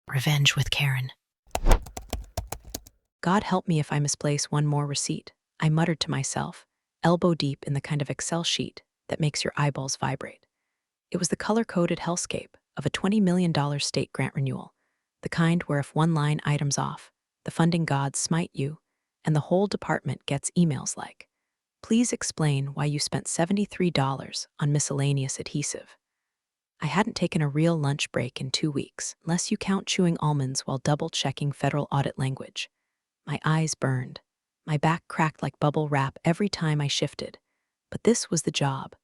Revenge with Karen. God help me if I misplace one more receipt, I muttered to myself, elbow deep in the kind of Excel sheet that makes your eyeballs vibrate. It was the color-coded hellscape of a $20 million state grant renewal, the kind where if one line item's off, the funding gods smite you, and the whole department gets emails like, "Please explain why you spent $73 on miscellaneous adhesive." I hadn't taken a real lunch break in 2 weeks, unless you count chewing almonds while double-checking federal audit language. My eyes burned. My back cracked like bubble wrap every time I shifted. But this was the job.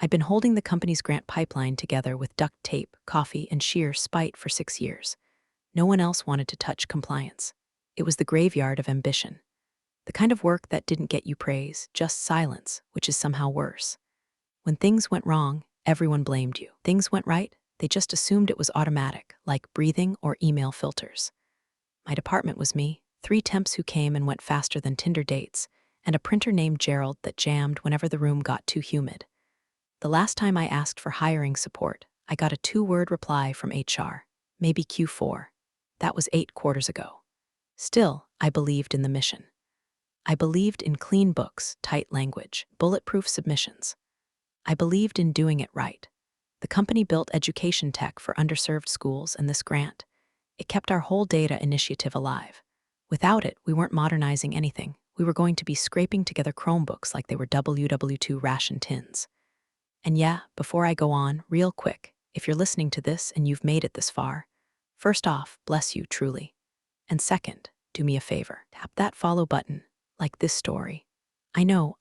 I'd been holding the company's grant pipeline together with duct tape, coffee, and sheer spite for 6 years. No one else wanted to touch compliance. It was the graveyard of ambition. The kind of work that didn't get you praise, just silence, which is somehow worse. When things went wrong, everyone blamed you. Things went right, they just assumed it was automatic, like breathing or email filters. My department was me, 3 temps who came and went faster than Tinder dates, and a printer named Gerald that jammed whenever the room got too humid. The last time I asked for hiring support, I got a 2-word reply from HR, maybe Q4. That was 8 quarters ago. Still, I believed in the mission. I believed in clean books, tight language, bulletproof submissions. I believed in doing it right. The company built education tech for underserved schools, and this grant, it kept our whole data initiative alive. Without it, we weren't modernizing anything. We were going to be scraping together Chromebooks like they were WW2 ration tins. And yeah, before I go on, real quick, if you're listening to this and you've made it this far, first off, bless you truly. And second, do me a favor, tap that follow button, like this story. I know,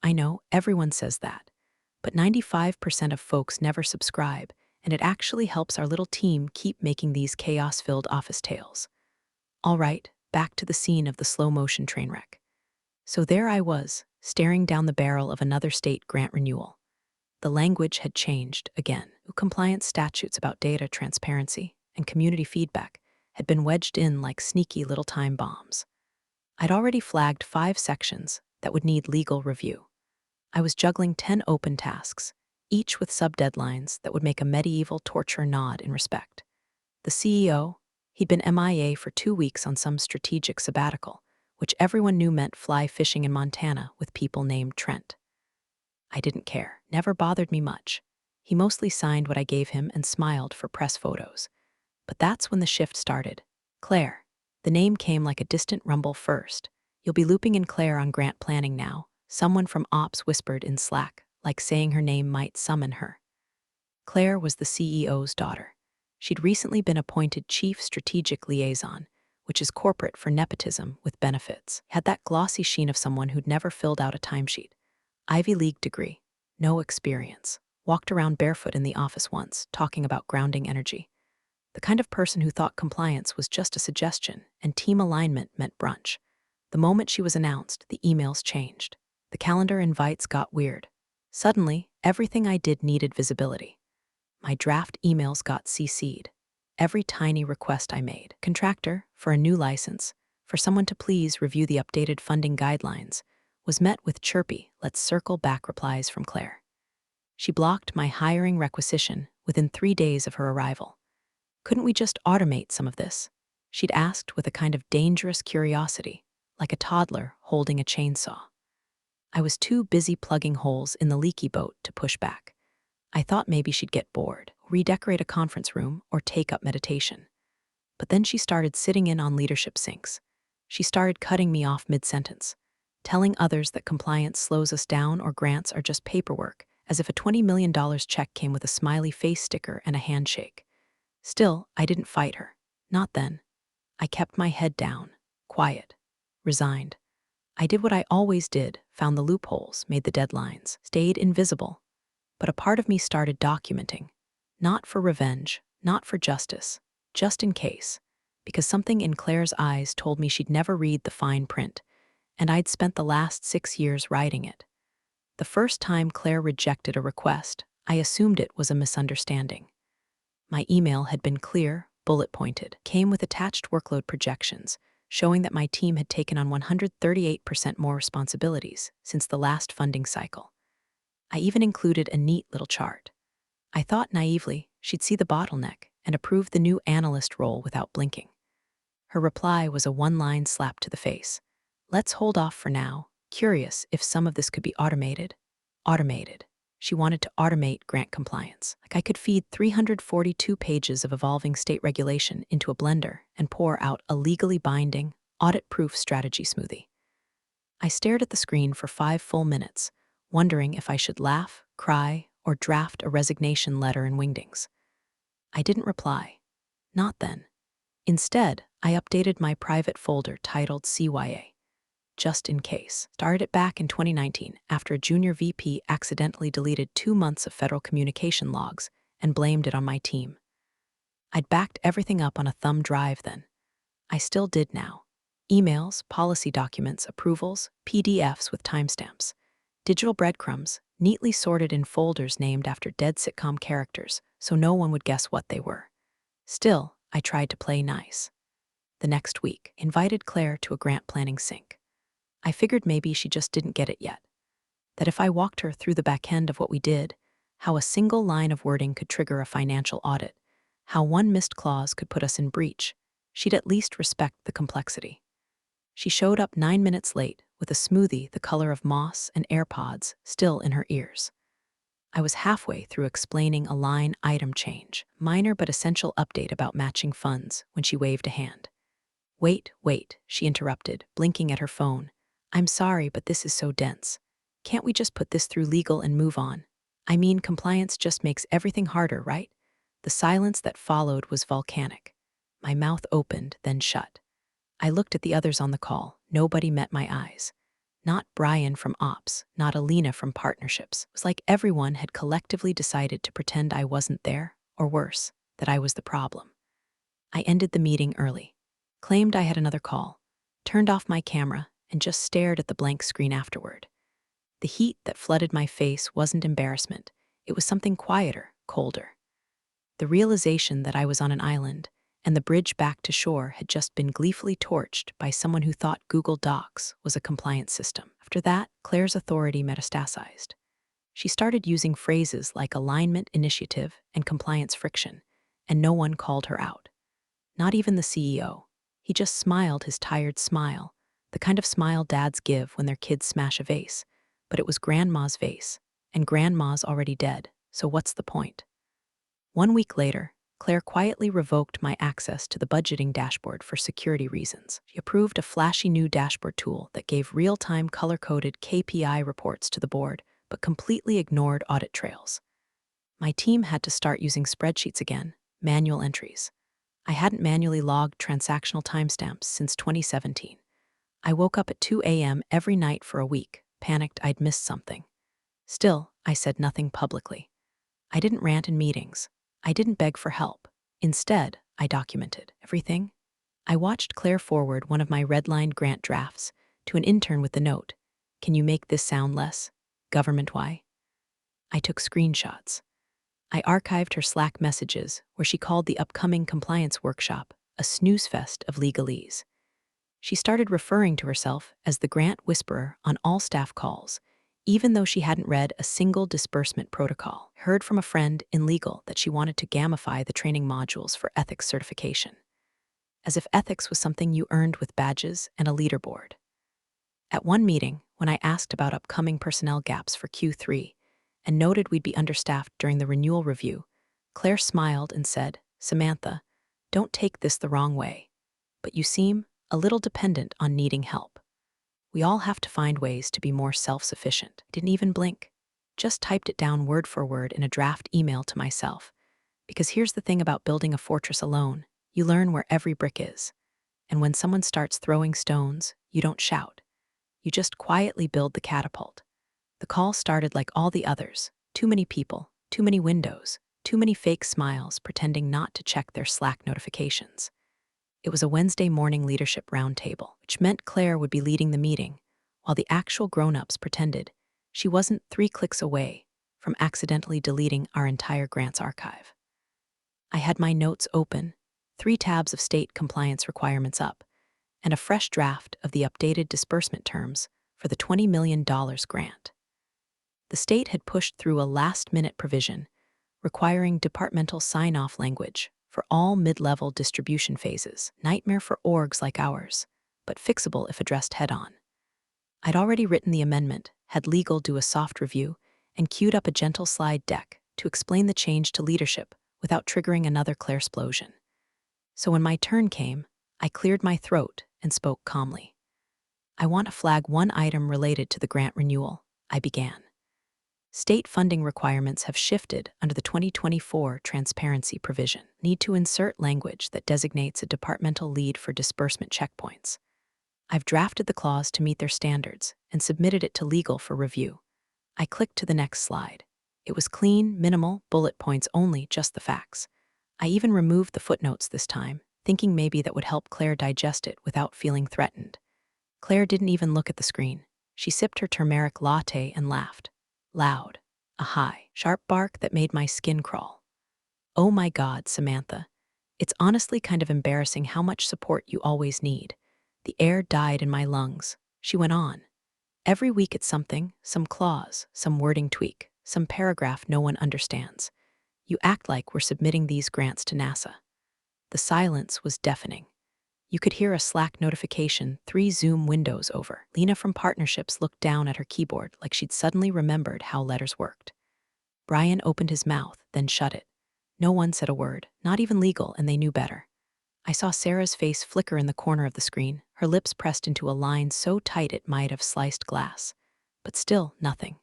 everyone says that. But 95% of folks never subscribe, and it actually helps our little team keep making these chaos-filled office tales. All right, back to the scene of the slow-motion train wreck. So there I was, staring down the barrel of another state grant renewal. The language had changed again. Compliance statutes about data transparency and community feedback had been wedged in like sneaky little time bombs. I'd already flagged 5 sections that would need legal review. I was juggling 10 open tasks, each with sub-deadlines that would make a medieval torture nod in respect. The CEO, he'd been MIA for 2 weeks on some strategic sabbatical, which everyone knew meant fly fishing in Montana with people named Trent. I didn't care, never bothered me much. He mostly signed what I gave him and smiled for press photos. But that's when the shift started. Claire. The name came like a distant rumble first. "You'll be looping in Claire on grant planning now," someone from Ops whispered in Slack, like saying her name might summon her. Claire was the CEO's daughter. She'd recently been appointed Chief Strategic Liaison, which is corporate for nepotism with benefits. Had that glossy sheen of someone who'd never filled out a timesheet. Ivy League degree, no experience. Walked around barefoot in the office once, talking about grounding energy. The kind of person who thought compliance was just a suggestion and team alignment meant brunch. The moment she was announced, the emails changed. The calendar invites got weird. Suddenly, everything I did needed visibility. My draft emails got CC'd. Every tiny request I made, contractor, for a new license, for someone to please review the updated funding guidelines, was met with chirpy, "let's circle back" replies from Claire. She blocked my hiring requisition within 3 days of her arrival. Couldn't we just automate some of this? She'd asked with a kind of dangerous curiosity, like a toddler holding a chainsaw. I was too busy plugging holes in the leaky boat to push back. I thought maybe she'd get bored, redecorate a conference room, or take up meditation. But then she started sitting in on leadership sinks. She started cutting me off mid-sentence, telling others that compliance slows us down or grants are just paperwork, as if a $20 million check came with a smiley face sticker and a handshake. Still, I didn't fight her. Not then. I kept my head down, quiet, resigned. I did what I always did, found the loopholes, made the deadlines, stayed invisible. But a part of me started documenting. Not for revenge, not for justice, just in case. Because something in Claire's eyes told me she'd never read the fine print, and I'd spent the last 6 years writing it. The first time Claire rejected a request, I assumed it was a misunderstanding. My email had been clear, bullet-pointed, came with attached workload projections, showing that my team had taken on 138% more responsibilities since the last funding cycle. I even included a neat little chart. I thought naively she'd see the bottleneck and approve the new analyst role without blinking. Her reply was a one-line slap to the face. Let's hold off for now. Curious if some of this could be automated. Automated. She wanted to automate grant compliance. Like I could feed 342 pages of evolving state regulation into a blender and pour out a legally binding, audit-proof strategy smoothie. I stared at the screen for 5 full minutes, wondering if I should laugh, cry, or draft a resignation letter in wingdings. I didn't reply. Not then. Instead, I updated my private folder titled CYA, just in case. Started it back in 2019 after a junior VP accidentally deleted 2 months of federal communication logs and blamed it on my team. I'd backed everything up on a thumb drive then. I still did now. Emails, policy documents, approvals, PDFs with timestamps, digital breadcrumbs, neatly sorted in folders named after dead sitcom characters so no one would guess what they were. Still, I tried to play nice. The next week, invited Claire to a grant planning sync. I figured maybe she just didn't get it yet. That if I walked her through the back end of what we did, how a single line of wording could trigger a financial audit, how one missed clause could put us in breach, she'd at least respect the complexity. She showed up 9 minutes late with a smoothie the color of moss and AirPods still in her ears. I was halfway through explaining a line item change, minor but essential update about matching funds, when she waved a hand. Wait, she interrupted, blinking at her phone. I'm sorry, but this is so dense. Can't we just put this through legal and move on? I mean, compliance just makes everything harder, right? The silence that followed was volcanic. My mouth opened, then shut. I looked at the others on the call. Nobody met my eyes. Not Brian from Ops, not Alina from Partnerships. It was like everyone had collectively decided to pretend I wasn't there, or worse, that I was the problem. I ended the meeting early, claimed I had another call, turned off my camera, and just stared at the blank screen afterward. The heat that flooded my face wasn't embarrassment. It was something quieter, colder. The realization that I was on an island, and the bridge back to shore had just been gleefully torched by someone who thought Google Docs was a compliance system. After that, Claire's authority metastasized. She started using phrases like alignment initiative and compliance friction, and no one called her out. Not even the CEO. He just smiled his tired smile, the kind of smile dads give when their kids smash a vase. But it was Grandma's vase, and Grandma's already dead, so what's the point? 1 week later, Claire quietly revoked my access to the budgeting dashboard for security reasons. She approved a flashy new dashboard tool that gave real-time color-coded KPI reports to the board, but completely ignored audit trails. My team had to start using spreadsheets again, manual entries. I hadn't manually logged transactional timestamps since 2017. I woke up at 2 a.m. every night for a week, panicked I'd missed something. Still, I said nothing publicly. I didn't rant in meetings. I didn't beg for help. Instead, I documented everything. I watched Claire forward one of my redlined grant drafts to an intern with the note, "Can you make this sound less government-why?" I took screenshots. I archived her Slack messages where she called the upcoming compliance workshop a snooze fest of legalese. She started referring to herself as the grant whisperer on all staff calls, even though she hadn't read a single disbursement protocol. Heard from a friend in legal that she wanted to gamify the training modules for ethics certification, as if ethics was something you earned with badges and a leaderboard. At one meeting, when I asked about upcoming personnel gaps for Q3 and noted we'd be understaffed during the renewal review, Claire smiled and said, "Samantha, don't take this the wrong way, but you seem a little dependent on needing help. We all have to find ways to be more self-sufficient." Didn't even blink. Just typed it down word for word in a draft email to myself. Because here's the thing about building a fortress alone. You learn where every brick is. And when someone starts throwing stones, you don't shout. You just quietly build the catapult. The call started like all the others. Too many people, too many windows, too many fake smiles pretending not to check their Slack notifications. It was a Wednesday morning leadership roundtable, which meant Claire would be leading the meeting, while the actual grown-ups pretended she wasn't 3 clicks away from accidentally deleting our entire grants archive. I had my notes open, 3 tabs of state compliance requirements up, and a fresh draft of the updated disbursement terms for the $20 million grant. The state had pushed through a last-minute provision requiring departmental sign-off language for all mid-level distribution phases, nightmare for orgs like ours, but fixable if addressed head-on. I'd already written the amendment, had legal do a soft review, and queued up a gentle slide deck to explain the change to leadership without triggering another Claire-splosion. So when my turn came, I cleared my throat and spoke calmly. I want to flag one item related to the grant renewal, I began. State funding requirements have shifted under the 2024 transparency provision. Need to insert language that designates a departmental lead for disbursement checkpoints. I've drafted the clause to meet their standards and submitted it to legal for review. I clicked to the next slide. It was clean, minimal, bullet points only, just the facts. I even removed the footnotes this time, thinking maybe that would help Claire digest it without feeling threatened. Claire didn't even look at the screen. She sipped her turmeric latte and laughed. Loud. A high, sharp bark that made my skin crawl. Oh my God, Samantha. It's honestly kind of embarrassing how much support you always need. The air died in my lungs. She went on. Every week it's something, some clause, some wording tweak, some paragraph no one understands. You act like we're submitting these grants to NASA. The silence was deafening. You could hear a Slack notification 3 Zoom windows over. Lena from Partnerships looked down at her keyboard like she'd suddenly remembered how letters worked. Brian opened his mouth, then shut it. No one said a word, not even legal, and they knew better. I saw Sarah's face flicker in the corner of the screen, her lips pressed into a line so tight it might have sliced glass. But still, nothing.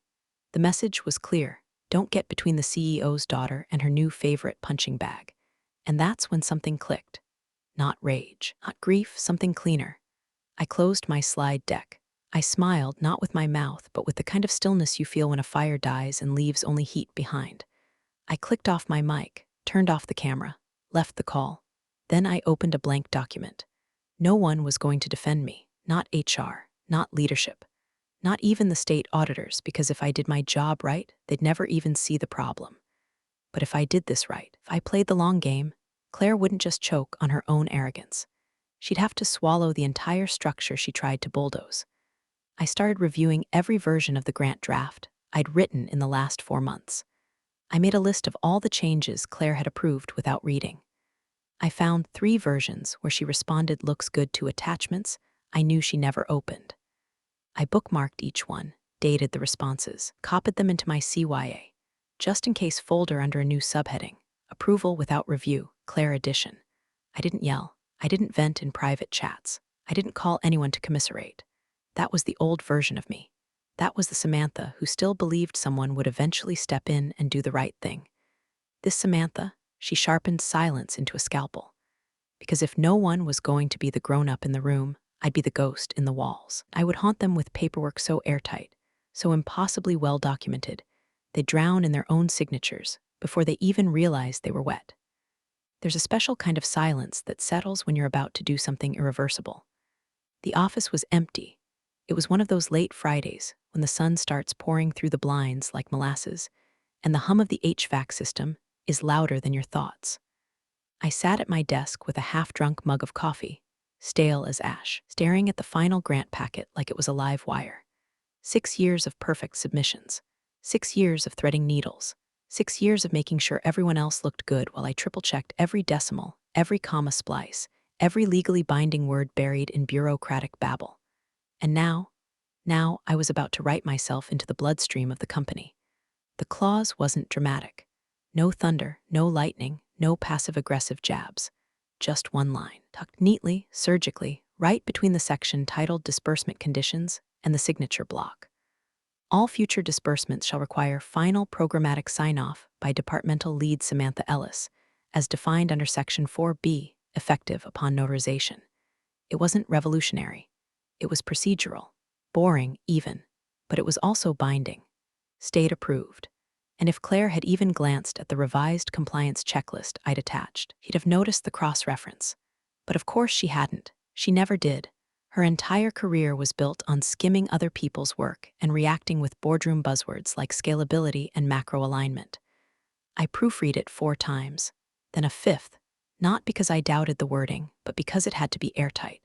The message was clear. Don't get between the CEO's daughter and her new favorite punching bag. And that's when something clicked. Not rage, not grief, something cleaner. I closed my slide deck. I smiled, not with my mouth, but with the kind of stillness you feel when a fire dies and leaves only heat behind. I clicked off my mic, turned off the camera, left the call. Then I opened a blank document. No one was going to defend me, not HR, not leadership, not even the state auditors, because if I did my job right, they'd never even see the problem. But if I did this right, if I played the long game, Claire wouldn't just choke on her own arrogance. She'd have to swallow the entire structure she tried to bulldoze. I started reviewing every version of the grant draft I'd written in the last 4 months. I made a list of all the changes Claire had approved without reading. I found 3 versions where she responded looks good to attachments I knew she never opened. I bookmarked each one, dated the responses, copied them into my CYA, just in case folder under a new subheading, approval without review, Claire edition. I didn't yell. I didn't vent in private chats. I didn't call anyone to commiserate. That was the old version of me. That was the Samantha who still believed someone would eventually step in and do the right thing. This Samantha, she sharpened silence into a scalpel. Because if no one was going to be the grown-up in the room, I'd be the ghost in the walls. I would haunt them with paperwork so airtight, so impossibly well documented, they'd drown in their own signatures before they even realized they were wet. There's a special kind of silence that settles when you're about to do something irreversible. The office was empty. It was one of those late Fridays when the sun starts pouring through the blinds like molasses, and the hum of the HVAC system is louder than your thoughts. I sat at my desk with a half-drunk mug of coffee, stale as ash, staring at the final grant packet like it was a live wire. 6 years of perfect submissions. 6 years of threading needles. 6 years of making sure everyone else looked good while I triple-checked every decimal, every comma splice, every legally binding word buried in bureaucratic babble. And now I was about to write myself into the bloodstream of the company. The clause wasn't dramatic. No thunder, no lightning, no passive-aggressive jabs. Just one line, tucked neatly, surgically, right between the section titled Disbursement Conditions and the signature block. All future disbursements shall require final programmatic sign-off by departmental lead Samantha Ellis, as defined under Section 4B, effective upon notarization. It wasn't revolutionary. It was procedural, boring even, but it was also binding. State approved. And if Claire had even glanced at the revised compliance checklist I'd attached, she'd have noticed the cross-reference. But of course she hadn't. She never did. Her entire career was built on skimming other people's work and reacting with boardroom buzzwords like scalability and macro alignment. I proofread it 4 times, then a 5th, not because I doubted the wording, but because it had to be airtight.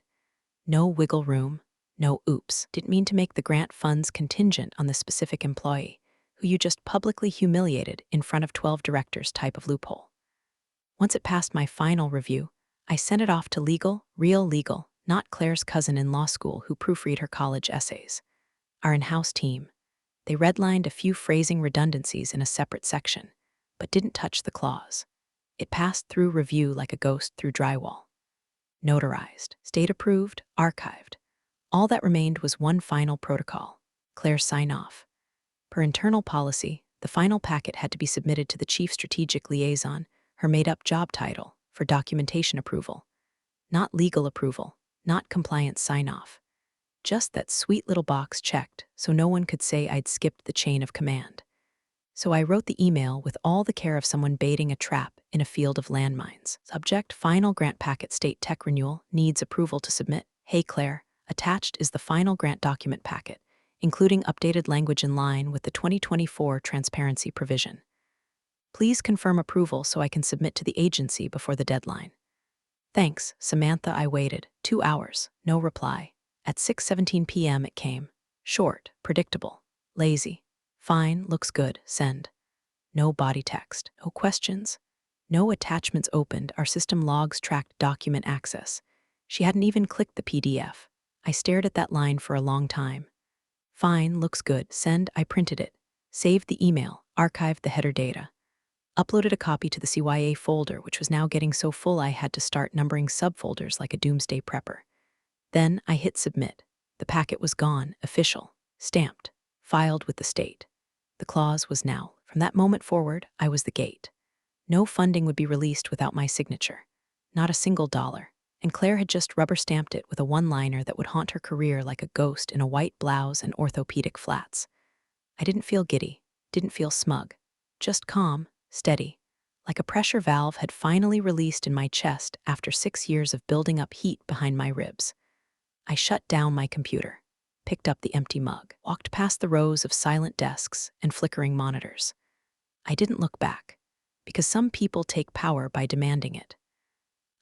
No wiggle room, no oops. Didn't mean to make the grant funds contingent on the specific employee, who you just publicly humiliated in front of 12 directors type of loophole. Once it passed my final review, I sent it off to legal, real legal, not Claire's cousin in law school who proofread her college essays. Our in-house team. They redlined a few phrasing redundancies in a separate section, but didn't touch the clause. It passed through review like a ghost through drywall. Notarized, state-approved, archived. All that remained was one final protocol, Claire's sign-off. Per internal policy, the final packet had to be submitted to the chief strategic liaison, her made-up job title, for documentation approval. Not legal approval, not compliance sign-off. Just that sweet little box checked so no one could say I'd skipped the chain of command. So I wrote the email with all the care of someone baiting a trap in a field of landmines. Subject: final grant packet, state tech renewal, needs approval to submit. Hey Claire, attached is the final grant document packet, including updated language in line with the 2024 transparency provision. Please confirm approval so I can submit to the agency before the deadline. Thanks, Samantha. I waited 2 hours, no reply. At 6:17 p.m. it came. Short, predictable, lazy. Fine, looks good, send. No body text, no questions. No attachments opened. Our system logs tracked document access. She hadn't even clicked the PDF. I stared at that line for a long time. Fine, looks good, send. I printed it, saved the email, archived the header data. Uploaded a copy to the CYA folder, which was now getting so full I had to start numbering subfolders like a doomsday prepper. Then I hit submit. The packet was gone, official, stamped, filed with the state. The clause was now. From that moment forward, I was the gate. No funding would be released without my signature. Not a single dollar. And Claire had just rubber-stamped it with a one-liner that would haunt her career like a ghost in a white blouse and orthopedic flats. I didn't feel giddy, didn't feel smug. Just calm, steady. Like a pressure valve had finally released in my chest after 6 years of building up heat behind my ribs. I shut down my computer, picked up the empty mug, walked past the rows of silent desks and flickering monitors. I didn't look back, because some people take power by demanding it.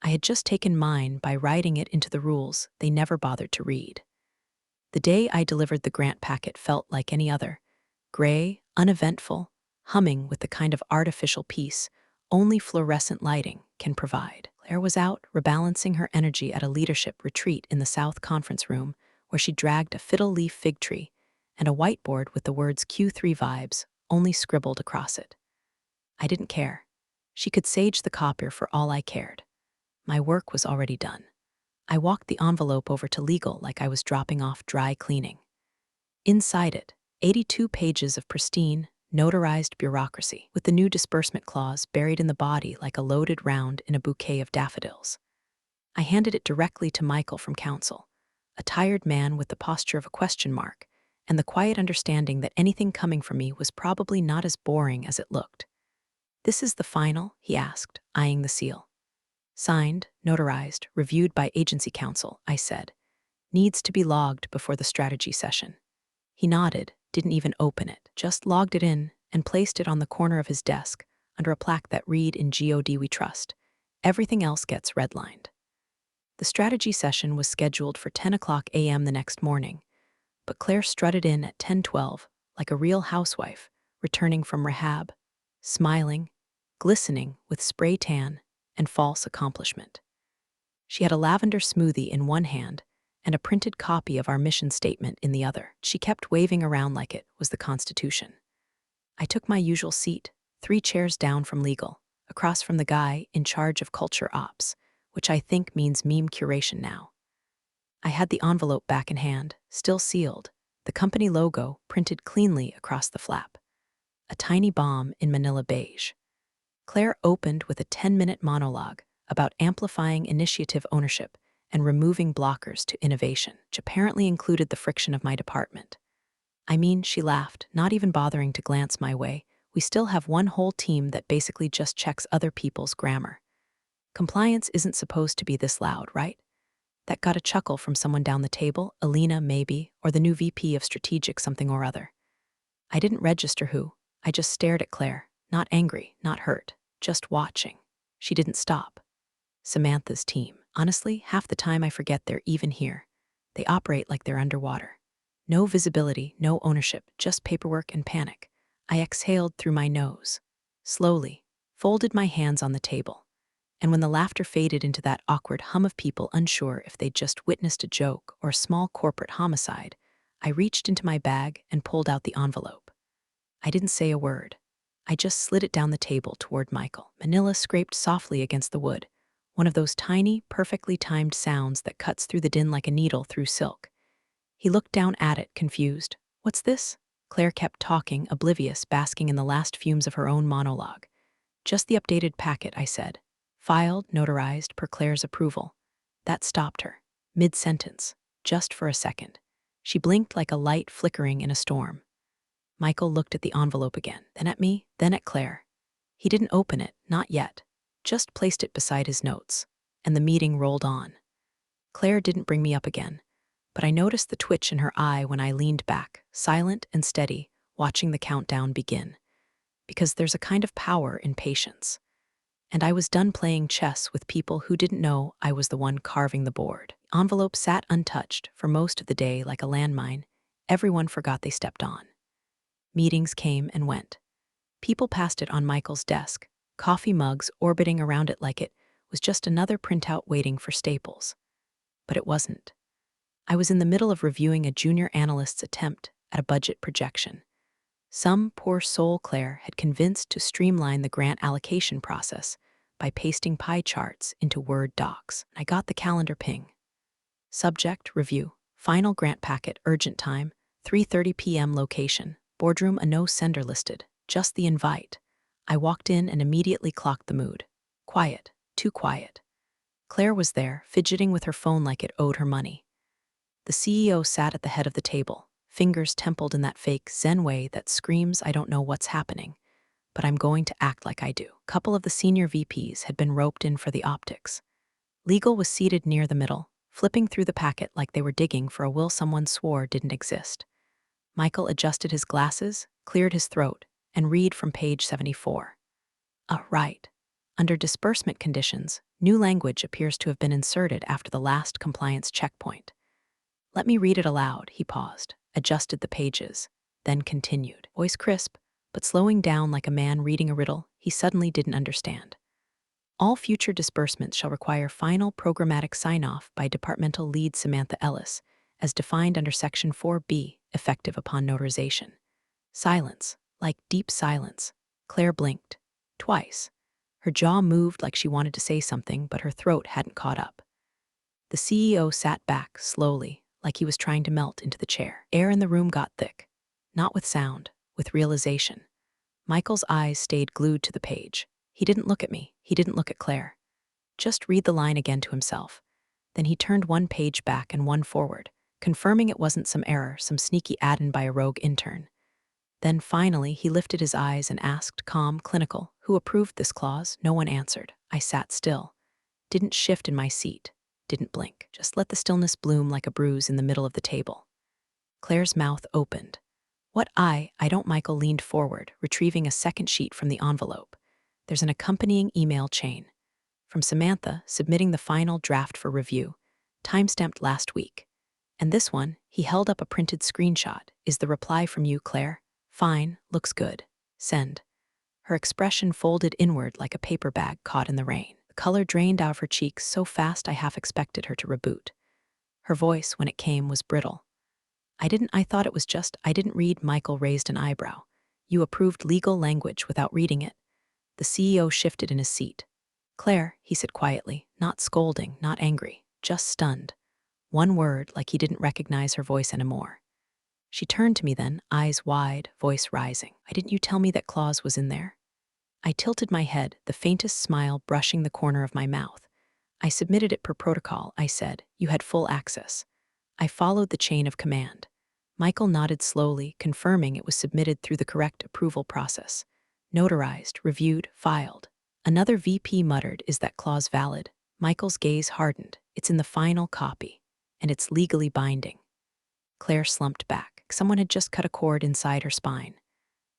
I had just taken mine by writing it into the rules they never bothered to read. The day I delivered the grant packet felt like any other, gray, uneventful, humming with the kind of artificial peace only fluorescent lighting can provide. Claire was out, rebalancing her energy at a leadership retreat in the South Conference Room, where she dragged a fiddle-leaf fig tree and a whiteboard with the words Q3 Vibes only scribbled across it. I didn't care. She could sage the copier for all I cared. My work was already done. I walked the envelope over to legal like I was dropping off dry cleaning. Inside it, 82 pages of pristine, notarized bureaucracy, with the new disbursement clause buried in the body like a loaded round in a bouquet of daffodils. I handed it directly to Michael from counsel, a tired man with the posture of a question mark, and the quiet understanding that anything coming from me was probably not as boring as it looked. "This is the final?" he asked, eyeing the seal. "Signed, notarized, reviewed by agency counsel," I said. "Needs to be logged before the strategy session." He nodded, didn't even open it, just logged it in and placed it on the corner of his desk under a plaque that read in God We Trust. Everything else gets redlined. The strategy session was scheduled for 10 o'clock a.m. the next morning, but Claire strutted in at 10:12 like a real housewife returning from rehab, smiling, glistening with spray tan and false accomplishment. She had a lavender smoothie in one hand and a printed copy of our mission statement in the other. She kept waving around like it was the Constitution. I took my usual seat, 3 chairs down from legal, across from the guy in charge of culture ops, which I think means meme curation now. I had the envelope back in hand, still sealed, the company logo printed cleanly across the flap. A tiny bomb in manila beige. Claire opened with a 10-minute monologue about amplifying initiative ownership and removing blockers to innovation, which apparently included the friction of my department. I mean, she laughed, not even bothering to glance my way. We still have one whole team that basically just checks other people's grammar. Compliance isn't supposed to be this loud, right? That got a chuckle from someone down the table, Alina maybe, or the new VP of strategic something or other. I didn't register who. I just stared at Claire, not angry, not hurt, just watching. She didn't stop. Samantha's team. Honestly, half the time I forget they're even here. They operate like they're underwater. No visibility, no ownership, just paperwork and panic. I exhaled through my nose. Slowly, folded my hands on the table. And when the laughter faded into that awkward hum of people unsure if they'd just witnessed a joke or a small corporate homicide, I reached into my bag and pulled out the envelope. I didn't say a word. I just slid it down the table toward Michael. Manila scraped softly against the wood, one of those tiny, perfectly timed sounds that cuts through the din like a needle through silk. He looked down at it, confused. "What's this?" Claire kept talking, oblivious, basking in the last fumes of her own monologue. "Just the updated packet," I said. "Filed, notarized, per Claire's approval." That stopped her, mid-sentence, just for a second. She blinked like a light flickering in a storm. Michael looked at the envelope again, then at me, then at Claire. He didn't open it, not yet, just placed it beside his notes, and the meeting rolled on. Claire didn't bring me up again, but I noticed the twitch in her eye when I leaned back, silent and steady, watching the countdown begin. Because there's a kind of power in patience. And I was done playing chess with people who didn't know I was the one carving the board. The envelope sat untouched for most of the day like a landmine. Everyone forgot they stepped on. Meetings came and went. People passed it on Michael's desk, coffee mugs orbiting around it like it was just another printout waiting for staples. But it wasn't. I was in the middle of reviewing a junior analyst's attempt at a budget projection. Some poor soul Claire had convinced to streamline the grant allocation process by pasting pie charts into Word docs. I got the calendar ping. Subject, review, final grant packet, urgent time, 3:30 p.m. location, boardroom, a no sender listed, just the invite. I walked in and immediately clocked the mood. Quiet, too quiet. Claire was there, fidgeting with her phone like it owed her money. The CEO sat at the head of the table, fingers templed in that fake Zen way that screams, "I don't know what's happening, but I'm going to act like I do." A couple of the senior VPs had been roped in for the optics. Legal was seated near the middle, flipping through the packet like they were digging for a will someone swore didn't exist. Michael adjusted his glasses, cleared his throat, and read from page 74. Right. Under disbursement conditions, new language appears to have been inserted after the last compliance checkpoint. "Let me read it aloud," he paused, adjusted the pages, then continued. Voice crisp, but slowing down like a man reading a riddle he suddenly didn't understand. "All future disbursements shall require final programmatic sign-off by departmental lead Samantha Ellis, as defined under Section 4B, effective upon notarization." Silence, like deep silence. Claire blinked. Twice. Her jaw moved like she wanted to say something, but her throat hadn't caught up. The CEO sat back, slowly, like he was trying to melt into the chair. Air in the room got thick. Not with sound, with realization. Michael's eyes stayed glued to the page. He didn't look at me. He didn't look at Claire. Just read the line again to himself. Then he turned one page back and one forward, confirming it wasn't some error, some sneaky add-in by a rogue intern. Then finally, he lifted his eyes and asked, calm, clinical, "Who approved this clause?" No one answered. I sat still. Didn't shift in my seat. Didn't blink. Just let the stillness bloom like a bruise in the middle of the table. Claire's mouth opened. "What I don't." Michael leaned forward, retrieving a second sheet from the envelope. There's an accompanying email chain. From Samantha, submitting the final draft for review. Timestamped last week. And this one, he held up a printed screenshot, "Is the reply from you, Claire? Fine, looks good. Send." Her expression folded inward like a paper bag caught in the rain. The color drained out of her cheeks so fast I half expected her to reboot. Her voice, when it came, was brittle. I thought it was just, I didn't read." Michael raised an eyebrow. "You approved legal language without reading it." The CEO shifted in his seat. "Claire," he said quietly, not scolding, not angry, just stunned. One word, like he didn't recognize her voice anymore. She turned to me then, eyes wide, voice rising. "Didn't you tell me that clause was in there?" I tilted my head, the faintest smile brushing the corner of my mouth. "I submitted it per protocol," I said. "You had full access." I followed the chain of command. Michael nodded slowly, confirming it was submitted through the correct approval process. Notarized, reviewed, filed. Another VP muttered, "Is that clause valid?" Michael's gaze hardened. "It's in the final copy, and it's legally binding." Claire slumped back. Someone had just cut a cord inside her spine.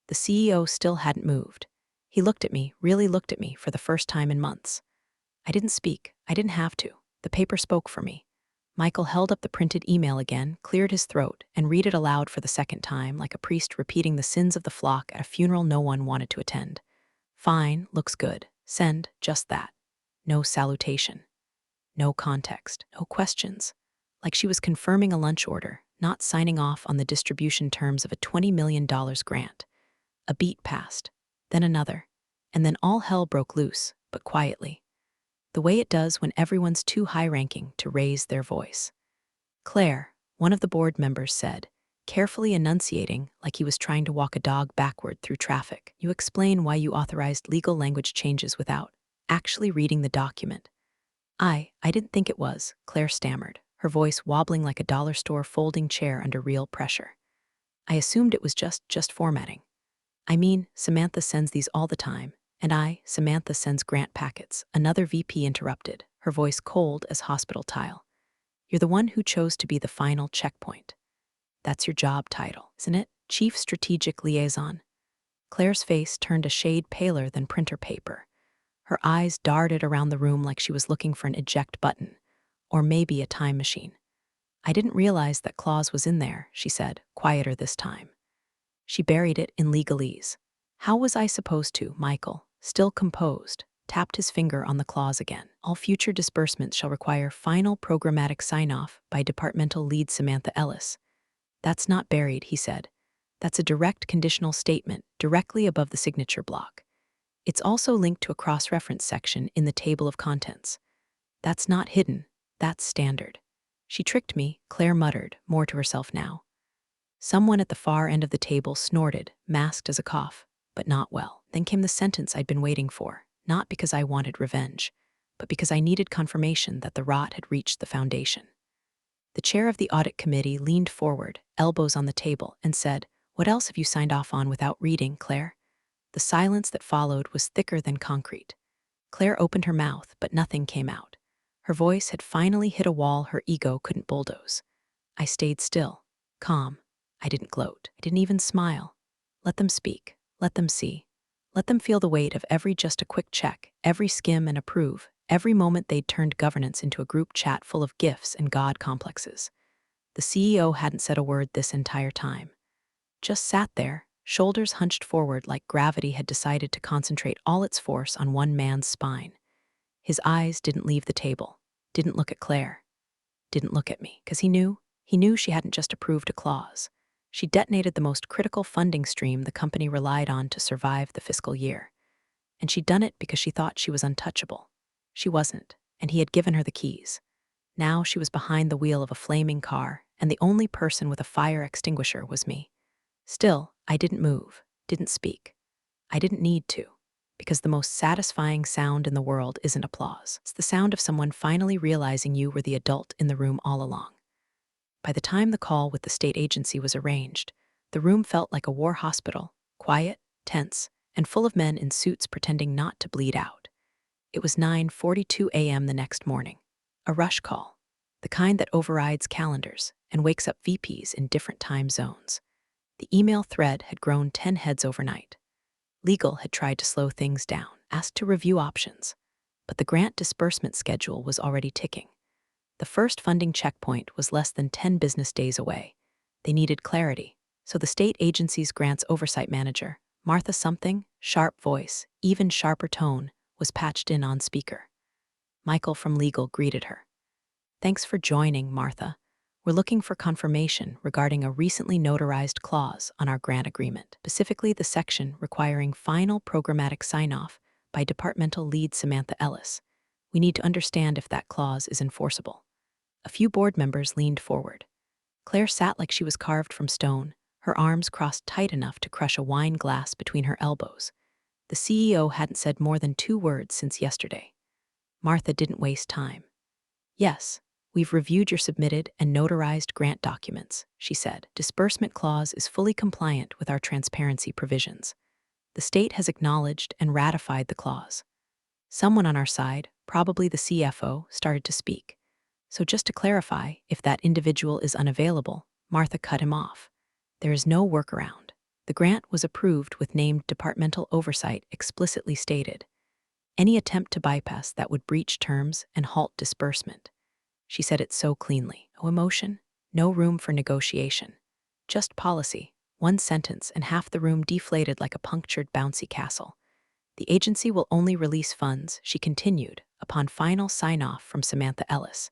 The CEO still hadn't moved. He looked at me, really looked at me, for the first time in months. I didn't speak. I didn't have to. The paper spoke for me. Michael held up the printed email again, cleared his throat, and read it aloud for the second time, like a priest repeating the sins of the flock at a funeral no one wanted to attend. "Fine, looks good. Send, just that." No salutation. No context. No questions. Like she was confirming a lunch order, not signing off on the distribution terms of a $20 million grant. A beat passed, then another, and then all hell broke loose, but quietly. The way it does when everyone's too high-ranking to raise their voice. Claire, one of the board members, said, carefully enunciating like he was trying to walk a dog backward through traffic. You explain why you authorized legal language changes without actually reading the document. I didn't think it was, Claire stammered, her voice wobbling like a dollar store folding chair under real pressure. I assumed it was just formatting. I mean, Samantha sends these all the time, and Samantha sends grant packets. Another VP interrupted, her voice cold as hospital tile. You're the one who chose to be the final checkpoint. That's your job title, isn't it? Chief Strategic Liaison. Claire's face turned a shade paler than printer paper. Her eyes darted around the room like she was looking for an eject button, or maybe a time machine. I didn't realize that clause was in there, she said, quieter this time. She buried it in legalese. How was I supposed to? Michael, still composed, tapped his finger on the clause again. All future disbursements shall require final programmatic sign-off by departmental lead Samantha Ellis. That's not buried, he said. That's a direct conditional statement directly above the signature block. It's also linked to a cross-reference section in the table of contents. That's not hidden, that's standard. She tricked me, Claire muttered, more to herself now. Someone at the far end of the table snorted, masked as a cough, but not well. Then came the sentence I'd been waiting for, not because I wanted revenge, but because I needed confirmation that the rot had reached the foundation. The chair of the audit committee leaned forward, elbows on the table, and said, "What else have you signed off on without reading, Claire?" The silence that followed was thicker than concrete. Claire opened her mouth, but nothing came out. Her voice had finally hit a wall her ego couldn't bulldoze. I stayed still, calm. I didn't gloat. I didn't even smile. Let them speak. Let them see. Let them feel the weight of every just a quick check, every skim and approve, every moment they'd turned governance into a group chat full of gifs and God complexes. The CEO hadn't said a word this entire time. Just sat there, shoulders hunched forward like gravity had decided to concentrate all its force on one man's spine. His eyes didn't leave the table, didn't look at Claire, didn't look at me, because he knew she hadn't just approved a clause. She detonated the most critical funding stream the company relied on to survive the fiscal year. And she'd done it because she thought she was untouchable. She wasn't, and he had given her the keys. Now she was behind the wheel of a flaming car, and the only person with a fire extinguisher was me. Still, I didn't move, didn't speak. I didn't need to, because the most satisfying sound in the world isn't applause. It's the sound of someone finally realizing you were the adult in the room all along. By the time the call with the state agency was arranged, the room felt like a war hospital, quiet, tense, and full of men in suits pretending not to bleed out. It was 9:42 a.m. the next morning. A rush call, the kind that overrides calendars and wakes up VPs in different time zones. The email thread had grown 10 heads overnight. Legal had tried to slow things down, asked to review options, but the grant disbursement schedule was already ticking. The first funding checkpoint was less than 10 business days away. They needed clarity, so the state agency's grants oversight manager, Martha something, sharp voice, even sharper tone, was patched in on speaker. Michael from legal greeted her. "Thanks for joining, Martha. We're looking for confirmation regarding a recently notarized clause on our grant agreement, specifically the section requiring final programmatic sign-off by departmental lead Samantha Ellis. We need to understand if that clause is enforceable." A few board members leaned forward. Claire sat like she was carved from stone, her arms crossed tight enough to crush a wine glass between her elbows. The CEO hadn't said more than 2 words since yesterday. Martha didn't waste time. "Yes, we've reviewed your submitted and notarized grant documents," she said. "Disbursement clause is fully compliant with our transparency provisions. The state has acknowledged and ratified the clause." Someone on our side, probably the CFO, started to speak. "So just to clarify, if that individual is unavailable," Martha cut him off. "There is no workaround. The grant was approved with named departmental oversight explicitly stated. Any attempt to bypass that would breach terms and halt disbursement." She said it so cleanly. No emotion, no room for negotiation. Just policy, one sentence, and half the room deflated like a punctured bouncy castle. The agency will only release funds, she continued, upon final sign-off from Samantha Ellis.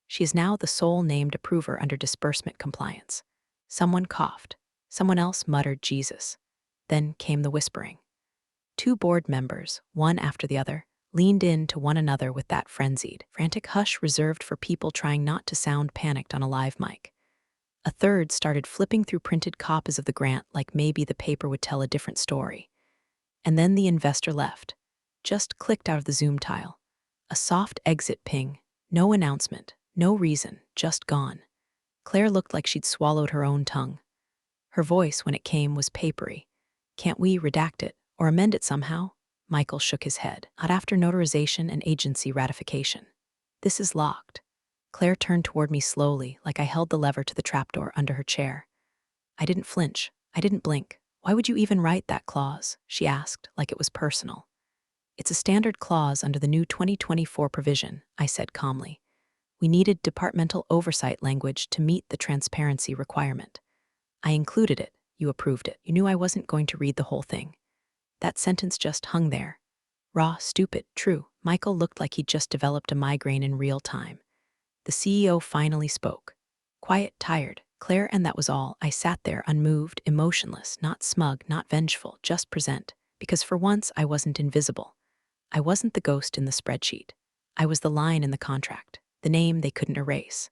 She is now the sole named approver under disbursement compliance. Someone coughed. Someone else muttered Jesus. Then came the whispering. Two board members, one after the other, leaned in to one another with that frenzied, frantic hush reserved for people trying not to sound panicked on a live mic. A third started flipping through printed copies of the grant like maybe the paper would tell a different story. And then the investor left. Just clicked out of the Zoom tile. A soft exit ping. No announcement. No reason. Just gone. Claire looked like she'd swallowed her own tongue. Her voice, when it came, was papery. Can't we redact it or amend it somehow? Michael shook his head. Not after notarization and agency ratification. This is locked. Claire turned toward me slowly, like I held the lever to the trapdoor under her chair. I didn't flinch. I didn't blink. Why would you even write that clause? She asked, like it was personal. It's a standard clause under the new 2024 provision, I said calmly. We needed departmental oversight language to meet the transparency requirement. I included it. You approved it. You knew I wasn't going to read the whole thing. That sentence just hung there. Raw, stupid, true. Michael looked like he'd just developed a migraine in real time. The CEO finally spoke. Quiet, tired, Claire, and that was all. I sat there, unmoved, emotionless, not smug, not vengeful, just present. Because for once, I wasn't invisible. I wasn't the ghost in the spreadsheet. I was the line in the contract, the name they couldn't erase.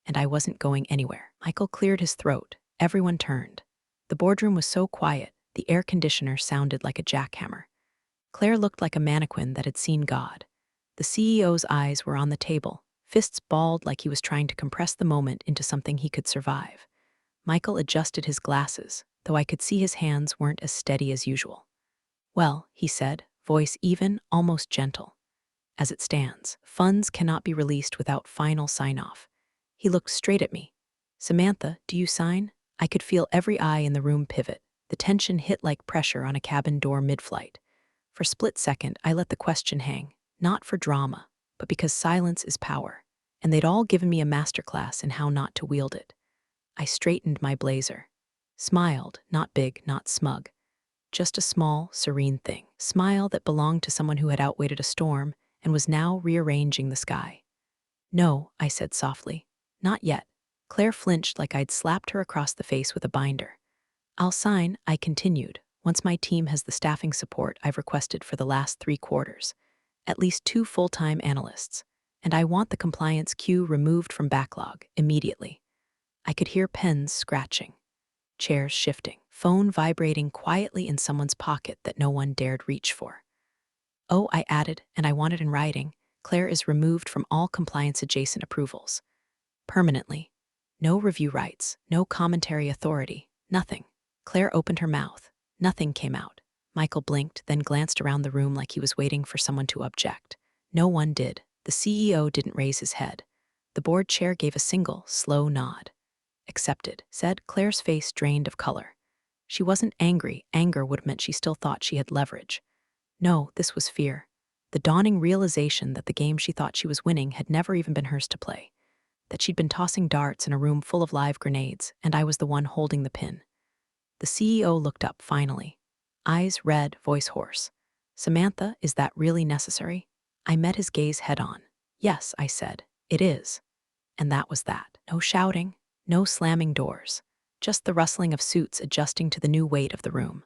And I wasn't going anywhere. Michael cleared his throat. Everyone turned. The boardroom was so quiet, the air conditioner sounded like a jackhammer. Claire looked like a mannequin that had seen God. The CEO's eyes were on the table, fists balled like he was trying to compress the moment into something he could survive. Michael adjusted his glasses, though I could see his hands weren't as steady as usual. Well, he said, voice even, almost gentle. As it stands, funds cannot be released without final sign-off. He looked straight at me. Samantha, do you sign? I could feel every eye in the room pivot. The tension hit like pressure on a cabin door mid-flight. For a split second, I let the question hang, not for drama, but because silence is power, and they'd all given me a masterclass in how not to wield it. I straightened my blazer. Smiled, not big, not smug. Just a small, serene thing. Smile that belonged to someone who had outwaited a storm and was now rearranging the sky. No, I said softly. Not yet. Claire flinched like I'd slapped her across the face with a binder. I'll sign, I continued, once my team has the staffing support I've requested for the last 3 quarters. At least 2 full-time analysts. And I want the compliance queue removed from backlog, immediately. I could hear pens scratching, chairs shifting, phone vibrating quietly in someone's pocket that no one dared reach for. Oh, I added, and I want it in writing, Claire is removed from all compliance-adjacent approvals. Permanently. No review rights, no commentary authority, nothing. Claire opened her mouth. Nothing came out. Michael blinked, then glanced around the room like he was waiting for someone to object. No one did. The CEO didn't raise his head. The board chair gave a single, slow nod. Accepted, said. Claire's face drained of color. She wasn't angry. Anger would have meant she still thought she had leverage. No, this was fear. The dawning realization that the game she thought she was winning had never even been hers to play. That she'd been tossing darts in a room full of live grenades, and I was the one holding the pin. The CEO looked up finally. Eyes red, voice hoarse. Samantha, is that really necessary? I met his gaze head-on. Yes, I said, it is. And that was that. No shouting, no slamming doors. Just the rustling of suits adjusting to the new weight of the room.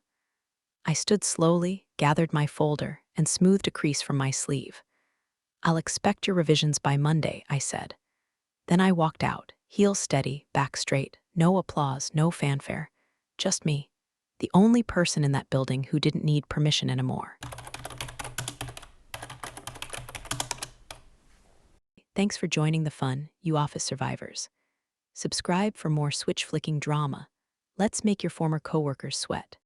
I stood slowly, gathered my folder, and smoothed a crease from my sleeve. I'll expect your revisions by Monday, I said. Then I walked out, heels steady, back straight, no applause, no fanfare. Just me, the only person in that building who didn't need permission anymore. Thanks for joining the fun, you office survivors. Subscribe for more switch-flicking drama. Let's make your former coworkers sweat.